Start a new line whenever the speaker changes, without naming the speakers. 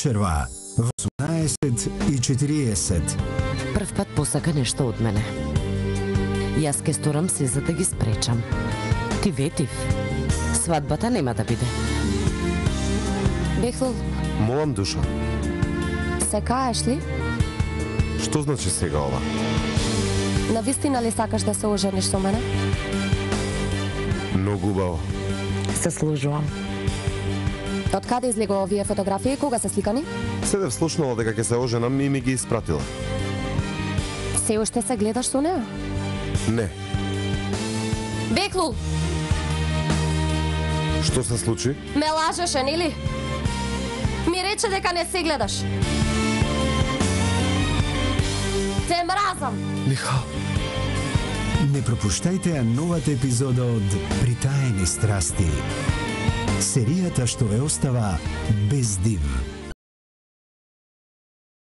вечерва во 18:40.
Прв пат посака нешто од мене. Јас ке сторам се за да ги спречам. Ти ветив, свадбата нема да биде.
Бехлул,
Молам, душа.
се каеш ли?
Што значи сега ова?
Навистина ли сакаш да се ожениш со мене?
Многу убаво.
Се служувам.
Од каде излегува овие фотографии? Кога се сликани?
Седев слушнала дека ќе се оженам и ми ги испратила.
Се уште се гледаш со неа?
Не.
Бехлул,
Што се случи?
ме лажеше, нели? Ми рече дека не се гледаш. Те мразам.
Лиха.
Не пропуштајте новата епизода од Притаени страсти. Серијата што ве остава без див.